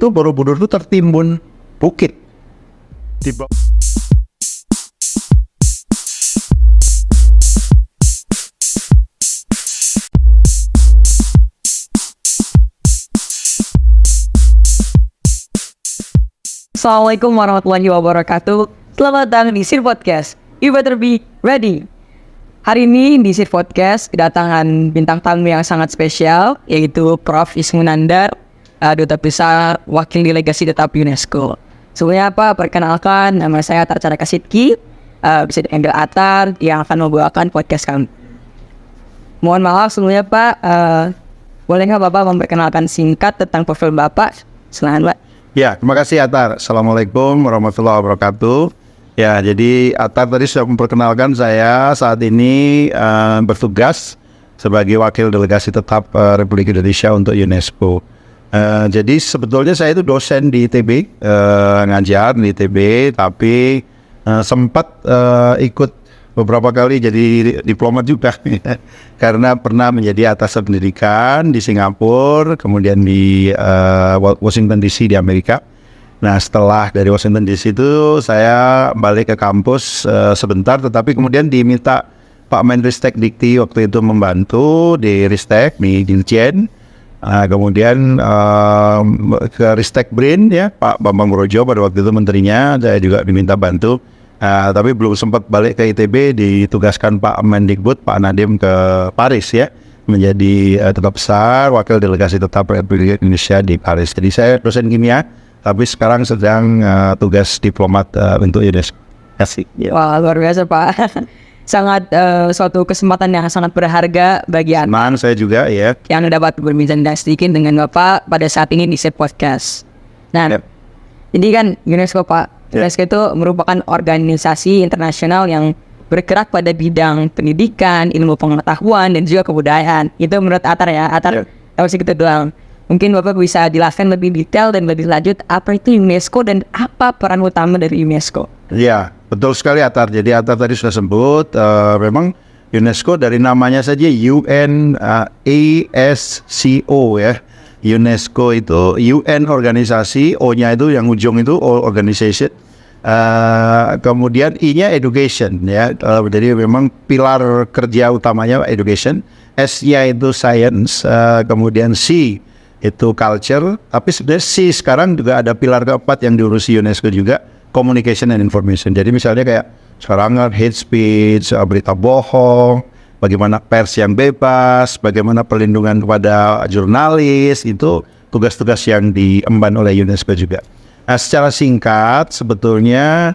itu Borobudur itu tertimbun bukit di bawah. Assalamualaikum warahmatullahi wabarakatuh. Selamat datang di Sir Podcast. You better be ready. Hari ini di Sir Podcast kedatangan bintang tamu yang sangat spesial, yaitu Prof. Ismunandar, Duta Besar Wakil Delegasi Tetap UNESCO. Sebelumnya perkenalkan, nama saya Atar Caraka Sidki, bisa dipanggil Atar, yang akan membawakan podcast kami. Mohon maaf sebelumnya Pak, boleh nggak Bapak memperkenalkan singkat tentang profil Bapak? Silakan Pak. Ya, terima kasih Atar. Assalamualaikum warahmatullahi wabarakatuh. Ya, jadi Atar tadi sudah memperkenalkan saya saat ini bertugas sebagai Wakil Delegasi Tetap Republik Indonesia untuk UNESCO. Jadi sebetulnya saya itu dosen di ITB, ngajar di ITB, tapi sempat ikut beberapa kali jadi diplomat juga karena pernah menjadi atasan pendidikan di Singapura, kemudian di Washington DC di Amerika. Nah, setelah dari Washington DC itu saya balik ke kampus sebentar, tetapi kemudian diminta Pak Menristek Dikti waktu itu membantu di Ristek, di Dirjen. Kemudian ke Ristek Brin ya, Pak Bambang Brojo pada waktu itu menterinya, saya juga diminta bantu. Tapi belum sempat balik ke ITB, ditugaskan Pak Mendikbud, Pak Nadiem ke Paris ya, menjadi Duta Besar Wakil Delegasi Tetap Republik Indonesia di Paris. Jadi saya dosen kimia, tapi sekarang sedang tugas diplomat untuk UNESCO. Asik. Wah, luar biasa Pak. Sangat suatu kesempatan yang sangat berharga bagi Anda. Teman saya juga ya, yang dapat berbincang sedikit dengan Bapak pada saat ini di Sir Podcast. Nah, ini kan UNESCO Pak. UNESCO itu merupakan organisasi internasional yang bergerak pada bidang pendidikan, ilmu pengetahuan, dan juga kebudayaan. Itu menurut Atar ya. Atar tahu sih gitu doang. Mungkin Bapak bisa jelaskan lebih detail dan lebih lanjut apa itu UNESCO dan apa peran utama dari UNESCO. Ya, betul sekali Atar. Jadi Atar tadi sudah sebut, memang UNESCO dari namanya saja UNESCO ya. UNESCO itu UN organisasi, O-nya itu yang ujung itu organization, kemudian I-nya education ya. Jadi memang pilar kerja utamanya education, S-nya itu science, kemudian C itu culture, tapi sebenarnya C sekarang juga ada pilar keempat yang diurusi UNESCO juga, communication and information. Jadi misalnya kayak sekarang hate speech, berita bohong, bagaimana pers yang bebas, bagaimana perlindungan kepada jurnalis, itu tugas-tugas yang diemban oleh UNESCO juga. Nah, secara singkat sebetulnya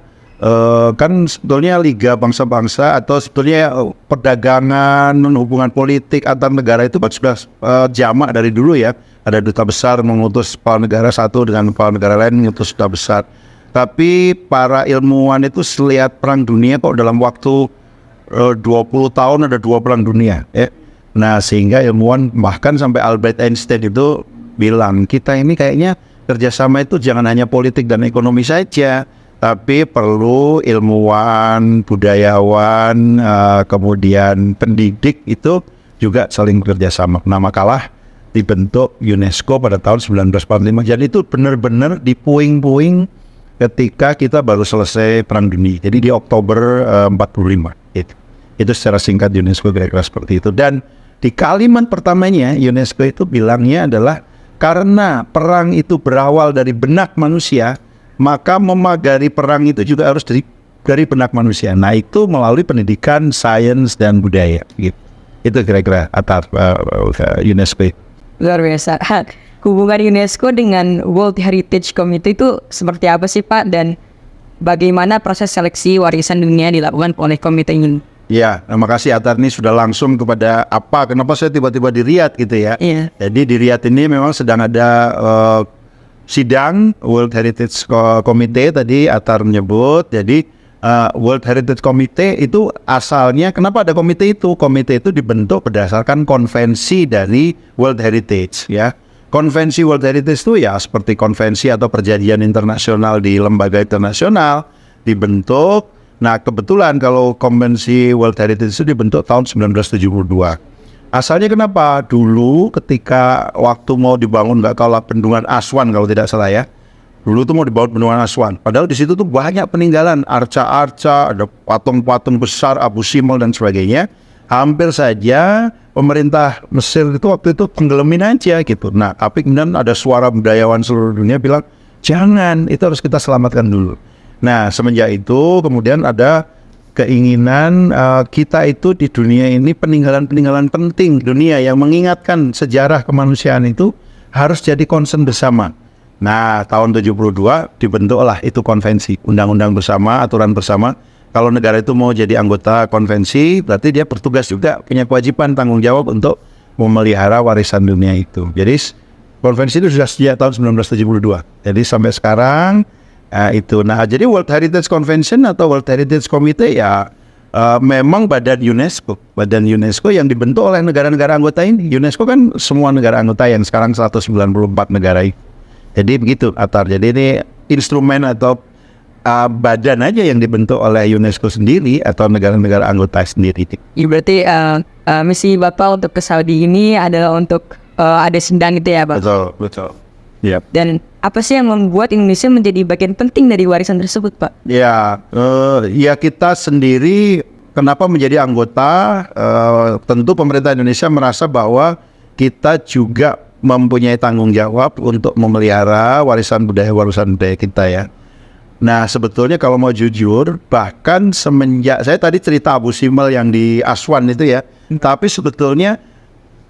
kan sebetulnya Liga Bangsa-Bangsa atau sebetulnya perdagangan, hubungan politik antar negara itu sudah jamak dari dulu ya. Ada duta besar mengutus kepala negara satu dengan kepala negara lain mengutus duta besar. Tapi para ilmuwan itu selihat perang dunia kok dalam waktu 20 tahun ada 2 perang dunia ya. Nah, sehingga ilmuwan bahkan sampai Albert Einstein itu bilang kita ini kayaknya kerjasama itu jangan hanya politik dan ekonomi saja, tapi perlu ilmuwan, budayawan, kemudian pendidik itu juga saling bekerjasama. Nah, makalah dibentuk UNESCO pada tahun 1945. Jadi itu benar-benar dipuing-puing ketika kita baru selesai perang dunia. Jadi di Oktober 45 itu secara singkat UNESCO kira-kira seperti itu. Dan di kalimat pertamanya UNESCO itu bilangnya adalah karena perang itu berawal dari benak manusia, maka memagari perang itu juga harus dari benak manusia. Nah, itu melalui pendidikan, sains, dan budaya gitu. Itu kira-kira Atar UNESCO. Luar biasa. Hubungan UNESCO dengan World Heritage Committee itu seperti apa sih Pak, dan bagaimana proses seleksi warisan dunia dilakukan oleh komite ini? Ya, terima kasih Atar, ini sudah langsung kepada kenapa saya tiba-tiba di Riyadh gitu ya. Iya. Jadi di Riyadh ini memang sedang ada sidang World Heritage Committee tadi Atar menyebut. Jadi World Heritage Committee itu asalnya, kenapa ada komite itu? Komite itu dibentuk berdasarkan konvensi dari World Heritage ya. Konvensi World Heritage itu ya seperti konvensi atau perjanjian internasional di lembaga internasional dibentuk. Nah, kebetulan kalau konvensi World Heritage itu dibentuk tahun 1972. Asalnya kenapa? Dulu ketika waktu mau dibangun nggak kalah bendungan Aswan kalau tidak salah ya. Dulu tuh mau dibangun bendungan Aswan. Padahal di situ tuh banyak peninggalan, arca-arca, ada patung-patung besar, Abu Simbel dan sebagainya. Hampir saja pemerintah Mesir itu waktu itu tenggelamin aja gitu. Nah, tapi kemudian ada suara budayawan seluruh dunia bilang, jangan, itu harus kita selamatkan dulu. Nah, semenjak itu kemudian ada keinginan kita itu di dunia ini peninggalan-peninggalan penting dunia yang mengingatkan sejarah kemanusiaan itu harus jadi concern bersama. Nah, tahun 72 dibentuklah itu konvensi, undang-undang bersama, aturan bersama. Kalau negara itu mau jadi anggota konvensi, berarti dia bertugas juga, punya kewajiban tanggung jawab untuk memelihara warisan dunia itu. Jadi konvensi itu sudah sejak tahun 1972. Jadi sampai sekarang itu. Nah, jadi World Heritage Convention atau World Heritage Committee ya memang badan UNESCO yang dibentuk oleh negara-negara anggota ini. UNESCO kan semua negara anggota yang sekarang 194 negara itu. Jadi begitu, Atar. Jadi ini instrumen atau badan aja yang dibentuk oleh UNESCO sendiri atau negara-negara anggota sendiri. Ya, berarti misi Bapak untuk ke Saudi ini adalah untuk ada sendang itu ya, Pak? Betul. Yep. Dan apa sih yang membuat Indonesia menjadi bagian penting dari warisan tersebut, Pak? Ya, ya kita sendiri kenapa menjadi anggota? Tentu pemerintah Indonesia merasa bahwa kita juga mempunyai tanggung jawab untuk memelihara warisan budaya kita ya. Nah, sebetulnya kalau mau jujur, bahkan semenjak saya tadi cerita Abu Simbel yang di Aswan itu ya, tapi sebetulnya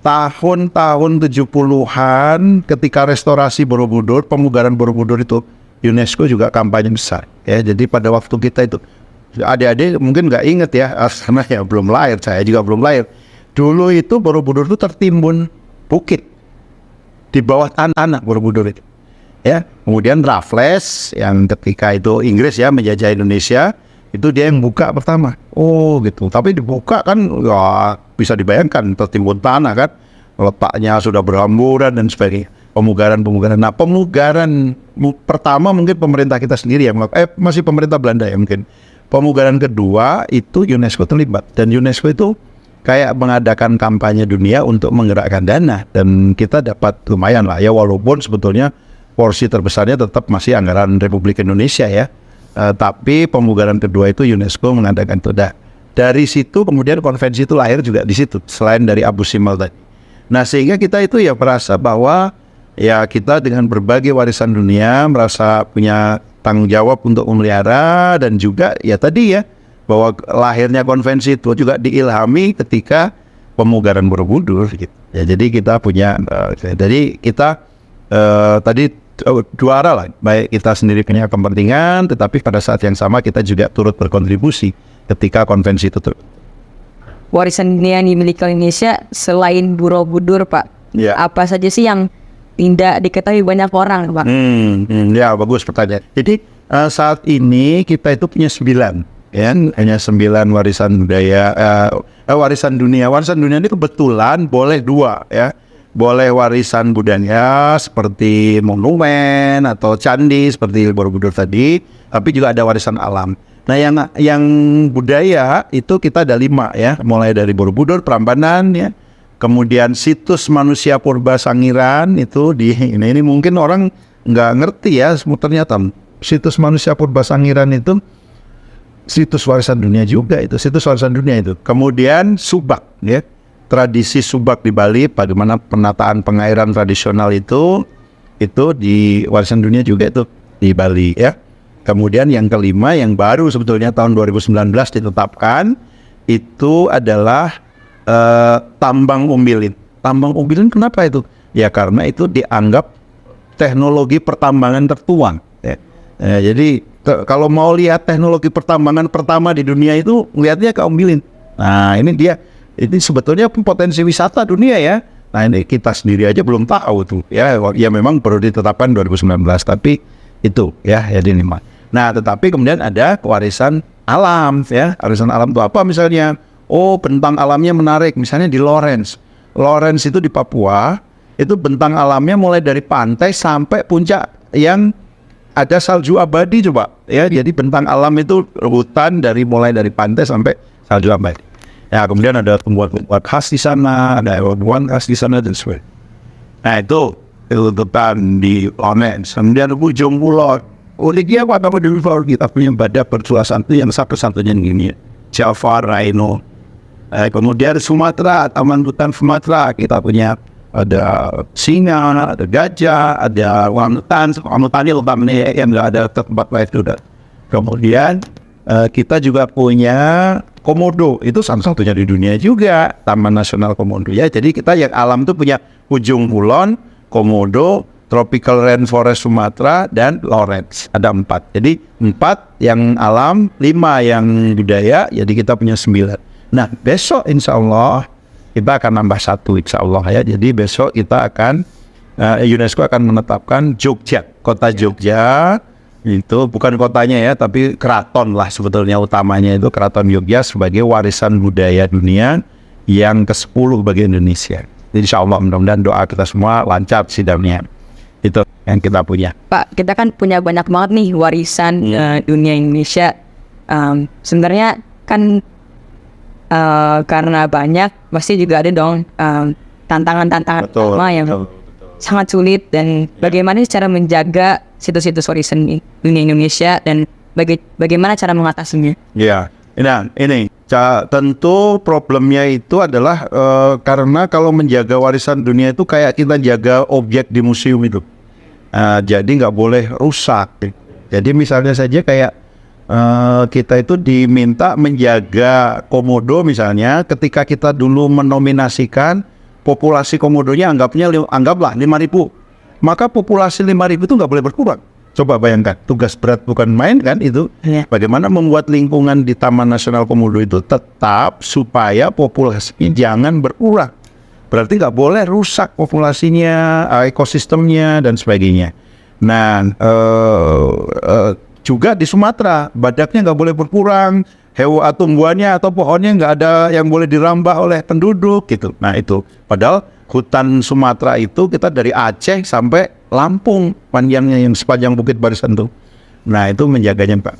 tahun-tahun 70-an ketika restorasi Borobudur, pemugaran Borobudur itu, UNESCO juga kampanye besar ya. Jadi pada waktu kita itu, adik-adik mungkin nggak inget ya, karena ya belum lahir, saya juga belum lahir. Dulu itu Borobudur itu tertimbun bukit di bawah tanah Borobudur itu ya. Kemudian Raffles yang ketika itu Inggris ya menjajah Indonesia, itu dia yang buka pertama. Oh gitu. Tapi dibuka kan ya bisa dibayangkan tertimbun tanah kan, letaknya sudah berhamburan dan sebagainya. Pemugaran. Nah, pemugaran pertama mungkin pemerintah kita sendiri yang masih pemerintah Belanda ya mungkin. Pemugaran kedua itu UNESCO terlibat, dan UNESCO itu kayak mengadakan kampanye dunia untuk menggerakkan dana, dan kita dapat lumayan lah ya, walaupun sebetulnya porsi terbesarnya tetap masih anggaran Republik Indonesia ya. Tapi pemugaran kedua itu UNESCO mengadakan itu. Dari situ kemudian konvensi itu lahir juga di situ, selain dari Abu Simbel tadi. Nah, sehingga kita itu ya merasa bahwa ya kita dengan berbagai warisan dunia merasa punya tanggung jawab untuk memelihara, dan juga ya tadi ya bahwa lahirnya konvensi itu juga diilhami ketika pemugaran Borobudur gitu. Ya, jadi kita punya jadi kita tadi dua arah lah, baik kita sendiri punya kepentingan, tetapi pada saat yang sama kita juga turut berkontribusi ketika konvensi itu Warisan dunia yang dimiliki Indonesia selain Borobudur, Pak, apa saja sih yang tidak diketahui banyak orang, Pak? Ya, bagus pertanyaan. Jadi saat ini kita itu punya 9 ya, hanya 9 warisan budaya, warisan dunia. Warisan dunia ini kebetulan boleh 2 ya. Boleh warisan budaya seperti monumen atau candi seperti Borobudur tadi, tapi juga ada warisan alam. Nah, yang budaya itu kita ada 5 ya, mulai dari Borobudur, Prambanan ya, kemudian situs manusia purba Sangiran itu ini mungkin orang nggak ngerti ya, ternyata situs manusia purba Sangiran itu situs warisan dunia juga, itu situs warisan dunia itu. Kemudian Subak ya, tradisi Subak di Bali, bagaimana penataan pengairan tradisional itu di warisan dunia juga itu di Bali ya. Kemudian yang kelima yang baru sebetulnya tahun 2019 ditetapkan itu adalah tambang umbilin. Tambang umbilin kenapa itu? Ya karena itu dianggap teknologi pertambangan tertua ya. Jadi kalau mau lihat teknologi pertambangan pertama di dunia itu lihatnya ke umbilin. Nah, ini sebetulnya potensi wisata dunia ya. Nah, ini kita sendiri aja belum tahu tuh ya. Ya memang baru ditetapkan 2019, tapi itu ya jadi 5. Nah, tetapi kemudian ada warisan alam ya. Warisan alam itu apa misalnya? Oh, bentang alamnya menarik. Misalnya di Lawrence itu di Papua, itu bentang alamnya mulai dari pantai sampai puncak yang ada salju abadi coba ya. Jadi bentang alam itu hutan mulai dari pantai sampai salju abadi. Ya, kemudian ada tumbuhan-tumbuhan khas di sana, ada hewan khas di sana dan sebagainya. Nah itu depan di Lawrence. Kemudian ujung pulau. Uniknya apa nama di luar kita punya badak bersuasana yang satu-satunya gini. Java Rhino. Kemudian Sumatera, Taman Hutan Sumatera kita punya ada singa, ada gajah, ada orangutan. Orangutan ini utamanya yang nggak ada tempat lain sudah. Kemudian kita juga punya Komodo, itu satu-satunya di dunia juga, Taman Nasional Komodo ya. Jadi kita yang alam tuh punya Ujung Kulon, Komodo, Tropical Rainforest Sumatera, dan Lawrence. Ada 4. Jadi 4 yang alam, 5 yang budaya, jadi kita punya 9. Nah besok insya Allah kita akan nambah 1 insya Allah ya. Jadi besok kita akan, UNESCO akan menetapkan Jogja, kota Jogja. Itu bukan kotanya ya, tapi keraton lah sebetulnya utamanya itu Keraton Yogyakarta sebagai warisan budaya dunia yang ke-10 bagi Indonesia. Jadi insya Allah mudah-mudahan doa kita semua lancar sidangnya. Itu yang kita punya. Pak, kita kan punya banyak banget nih warisan dunia Indonesia. Sebenarnya kan karena banyak, pasti juga ada dong tantangan-tantangan utama yang sangat sulit, dan bagaimana cara menjaga situs-situs warisan dunia Indonesia dan bagaimana cara mengatasinya? Ya, nah ini tentu problemnya itu adalah karena kalau menjaga warisan dunia itu kayak kita jaga objek di museum itu, jadi nggak boleh rusak. Jadi misalnya saja kayak kita itu diminta menjaga komodo misalnya, ketika kita dulu menominasikan populasi komodonya anggaplah 5.000, maka populasi 5.000 itu nggak boleh berkurang. Coba bayangkan, tugas berat bukan main kan itu. Bagaimana membuat lingkungan di Taman Nasional Komodo itu tetap supaya populasinya jangan berkurang. Berarti nggak boleh rusak populasinya, ekosistemnya dan sebagainya. Nah, juga di Sumatera badaknya nggak boleh berkurang, hewan tumbuhannya atau pohonnya nggak ada yang boleh dirambah oleh penduduk gitu. Nah itu, padahal hutan Sumatera itu kita dari Aceh sampai Lampung panjangnya, yang sepanjang Bukit Barisan tuh. Nah itu menjaganya Pak.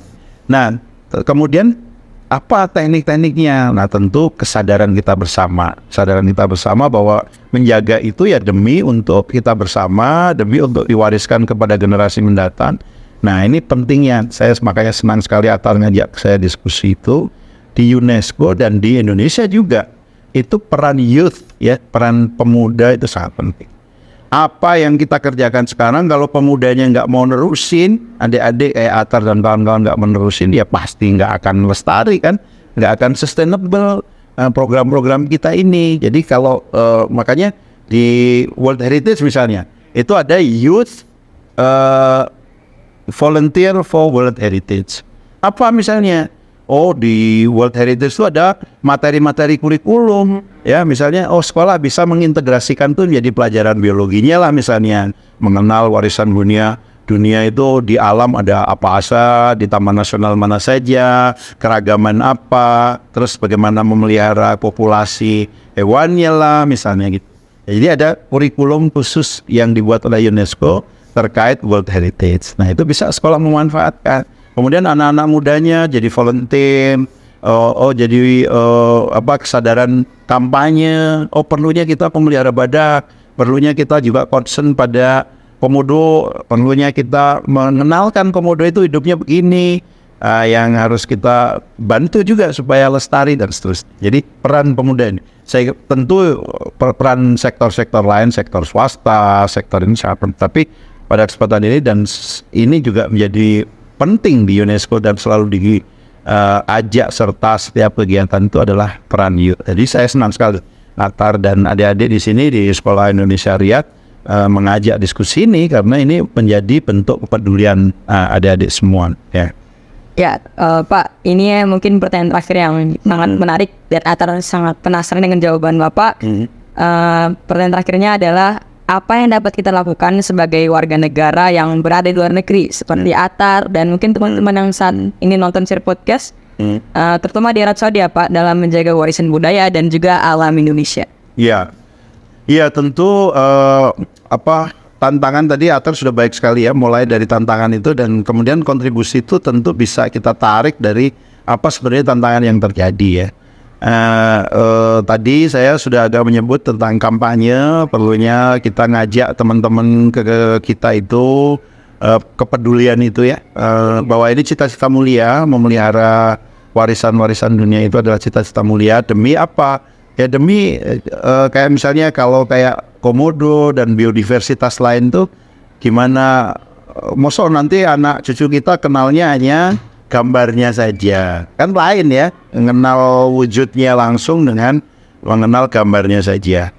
Nah kemudian apa teknik-tekniknya? Nah tentu kesadaran kita bersama bahwa menjaga itu ya demi untuk kita bersama, demi untuk diwariskan kepada generasi mendatang. Nah ini pentingnya, saya makanya senang sekali Atar ngajak saya diskusi itu di UNESCO dan di Indonesia juga. Itu peran youth ya, peran pemuda itu sangat penting. Apa yang kita kerjakan sekarang kalau pemudanya nggak mau nerusin, adik-adik kayak Atar dan kawan-kawan nggak menerusin, ya pasti nggak akan lestari kan, nggak akan sustainable program-program kita ini. Jadi kalau makanya di World Heritage misalnya, itu ada youth volunteer for World Heritage. Apa misalnya? Oh di World Heritage itu ada materi-materi kurikulum ya, misalnya sekolah bisa mengintegrasikan tuh jadi pelajaran biologinya lah, misalnya mengenal warisan dunia itu di alam ada apa saja, di Taman Nasional mana saja, keragaman apa, terus bagaimana memelihara populasi hewannya lah misalnya gitu. Jadi ada kurikulum khusus yang dibuat oleh UNESCO terkait World Heritage. Nah itu bisa sekolah memanfaatkan. Kemudian anak-anak mudanya jadi volunteer, jadi kesadaran kampanye. Perlunya kita pemelihara badak, perlunya kita juga concern pada komodo, perlunya kita mengenalkan komodo itu hidupnya begini, yang harus kita bantu juga supaya lestari dan seterusnya. Jadi peran pemuda ini, saya tentu peran sektor-sektor lain, sektor swasta, sektor ini sangat penting. Tapi pada kesempatan ini dan ini juga menjadi penting di UNESCO dan selalu diajak serta setiap kegiatan itu adalah peran youth. Jadi saya senang sekali Atar dan adik-adik di sini di Sekolah Indonesia Riyadh mengajak diskusi ini karena ini menjadi bentuk kepedulian adik-adik semua ya. Ya Pak, ini mungkin pertanyaan terakhir yang sangat menarik dan Atar sangat penasaran dengan jawaban Bapak. Pertanyaan terakhirnya adalah apa yang dapat kita lakukan sebagai warga negara yang berada di luar negeri seperti Atar dan mungkin teman-teman yang saat ini nonton share podcast, terutama di Arab Saudi Pak, dalam menjaga warisan budaya dan juga alam Indonesia? Iya, tentu tantangan tadi Atar sudah baik sekali ya, mulai dari tantangan itu dan kemudian kontribusi itu tentu bisa kita tarik dari apa sebenarnya tantangan yang terjadi ya. Tadi saya sudah agak menyebut tentang kampanye, perlunya kita ngajak teman-teman ke kita itu kepedulian itu ya, bahwa ini cita-cita mulia, memelihara warisan-warisan dunia itu adalah cita-cita mulia. Demi apa? Ya demi kayak misalnya kalau kayak komodo dan biodiversitas lain tuh gimana, mosok nanti anak cucu kita kenalnya hanya gambarnya saja, kan lain ya, mengenal wujudnya langsung dengan mengenal gambarnya saja.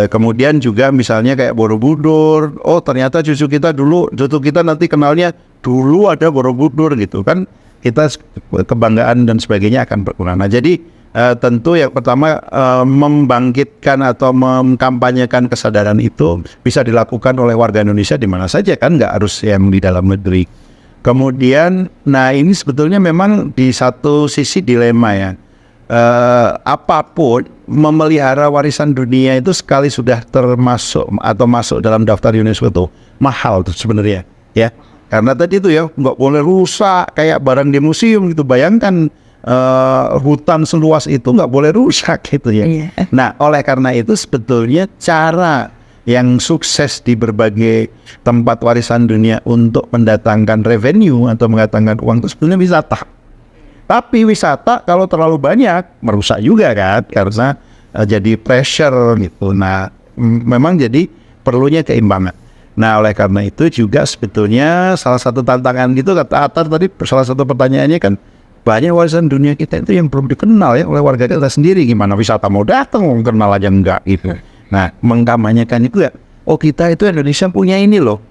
Kemudian juga misalnya kayak Borobudur, oh ternyata cucu kita nanti kenalnya dulu ada Borobudur gitu kan, kita kebanggaan dan sebagainya akan berkurang. Nah jadi tentu yang pertama membangkitkan atau mengkampanyekan kesadaran itu bisa dilakukan oleh warga Indonesia di mana saja kan, nggak harus yang di dalam negeri. Kemudian, nah ini sebetulnya memang di satu sisi dilema ya. Apapun memelihara warisan dunia itu sekali sudah termasuk atau masuk dalam daftar UNESCO itu mahal tuh sebenarnya ya. Karena tadi itu ya nggak boleh rusak kayak barang di museum gitu. Bayangkan hutan seluas itu nggak boleh rusak gitu ya. Nah oleh karena itu sebetulnya cara yang sukses di berbagai tempat warisan dunia untuk mendatangkan revenue atau mendatangkan uang itu sebetulnya wisata. Tapi wisata kalau terlalu banyak merusak juga kan, karena jadi pressure gitu. Nah memang jadi perlunya keimbangan. Nah oleh karena itu juga sebetulnya salah satu tantangan gitu, kata Atar tadi, salah satu pertanyaannya kan, banyak warisan dunia kita itu yang belum dikenal ya oleh warga kita sendiri. Gimana wisata mau datang, kenal aja enggak gitu. Nah, mengkampanyekan itu ya, oh kita itu Indonesia punya ini loh.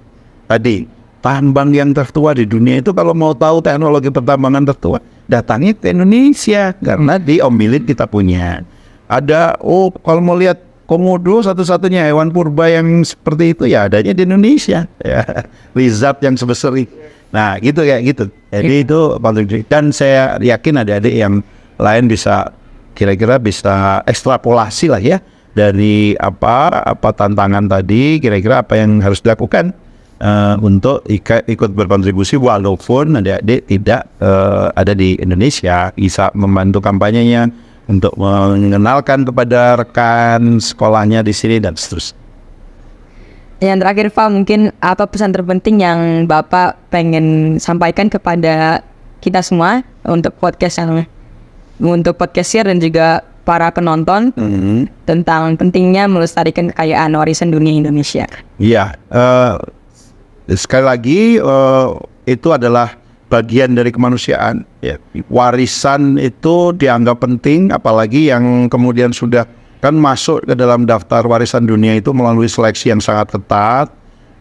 Tadi, tambang yang tertua di dunia itu kalau mau tahu teknologi pertambangan tertua, datangnya ke Indonesia karena di Om Bilin kita punya. Ada, oh kalau mau lihat komodo satu-satunya hewan purba yang seperti itu ya adanya di Indonesia. Ya, lizard yang sebesar itu. Nah, gitu kayak gitu. Jadi itu paling, dan saya yakin adik-adik yang lain bisa kira-kira bisa ekstrapolasi lah ya. Dari apa tantangan tadi, kira-kira apa yang harus dilakukan untuk ikut berkontribusi walaupun adik-adik tidak ada di Indonesia, bisa membantu kampanyenya untuk mengenalkan kepada rekan sekolahnya di sini dan seterusnya. Yang terakhir Pak, mungkin apa pesan terpenting yang Bapak pengen sampaikan kepada kita semua untuk podcast share dan juga para penonton tentang pentingnya melestarikan kekayaan warisan dunia Indonesia. Iya, sekali lagi itu adalah bagian dari kemanusiaan. Ya. Warisan itu dianggap penting, apalagi yang kemudian sudah kan masuk ke dalam daftar warisan dunia itu melalui seleksi yang sangat ketat,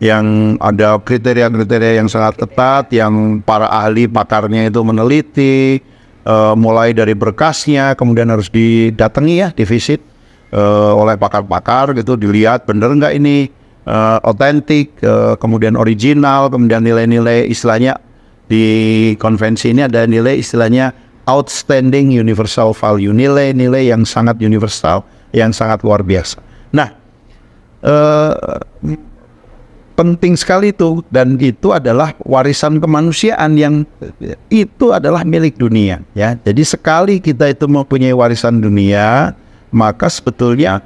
yang ada kriteria-kriteria yang sangat ketat, yang para ahli pakarnya itu meneliti. Mulai dari berkasnya, kemudian harus didatangi ya, divisit oleh pakar-pakar gitu, dilihat bener nggak ini otentik, kemudian original, kemudian nilai-nilai istilahnya di konvensi ini ada nilai istilahnya outstanding universal value, nilai-nilai yang sangat universal, yang sangat luar biasa. Nah, penting sekali itu, dan itu adalah warisan kemanusiaan yang itu adalah milik dunia ya. Jadi sekali kita itu mempunyai warisan dunia, maka sebetulnya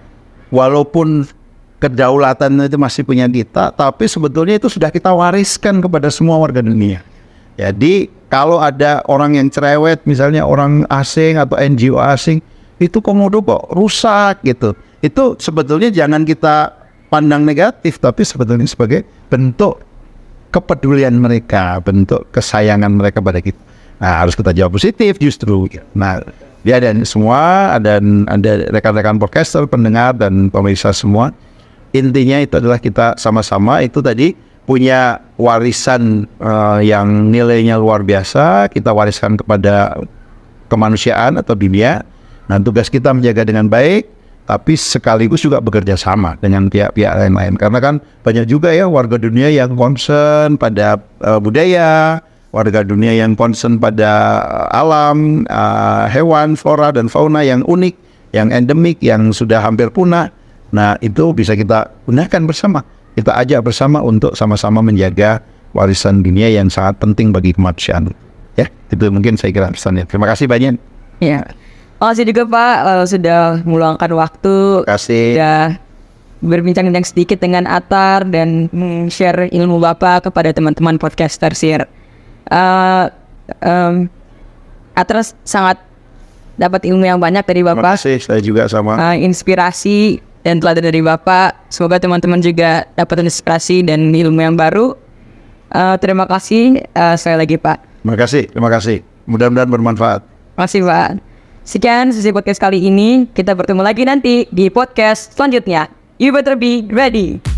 walaupun kedaulatan itu masih punya kita, tapi sebetulnya itu sudah kita wariskan kepada semua warga dunia. Jadi kalau ada orang yang cerewet, misalnya orang asing atau NGO asing, itu komodo kok rusak gitu, itu sebetulnya jangan kita pandang negatif, tapi sebetulnya sebagai bentuk kepedulian mereka, bentuk kesayangan mereka pada kita. Nah, harus kita jawab positif justru. Nah, dia ada semua, ada rekan-rekan podcaster, pendengar dan pemirsa semua. Intinya itu adalah kita sama-sama itu tadi punya warisan yang nilainya luar biasa, kita wariskan kepada kemanusiaan atau dunia. Nah, tugas kita menjaga dengan baik, tapi sekaligus juga bekerja sama dengan pihak-pihak lain-lain. Karena kan banyak juga ya warga dunia yang concern pada budaya, warga dunia yang concern pada alam, hewan, flora dan fauna yang unik, yang endemik, yang sudah hampir punah. Nah, itu bisa kita gunakan bersama. Kita ajak bersama untuk sama-sama menjaga warisan dunia yang sangat penting bagi kemanusiaan. Ya, itu mungkin saya kira pesannya. Terima kasih banyak. Ya. Makasih juga Pak sudah meluangkan waktu. Terima kasih. Sudah berbincang-bincang sedikit dengan Atar dan share ilmu Bapak kepada teman-teman podcaster SIR. Atar sangat dapat ilmu yang banyak dari Terima Bapak. kasih, saya juga sama. Inspirasi dan teladan dari Bapak. Semoga teman-teman juga dapat inspirasi dan ilmu yang baru. Terima kasih sekali lagi Pak. Terima kasih. Mudah-mudahan bermanfaat. Terima kasih Pak. Sekian sesi podcast kali ini. Kita bertemu lagi nanti di podcast selanjutnya. You better be ready.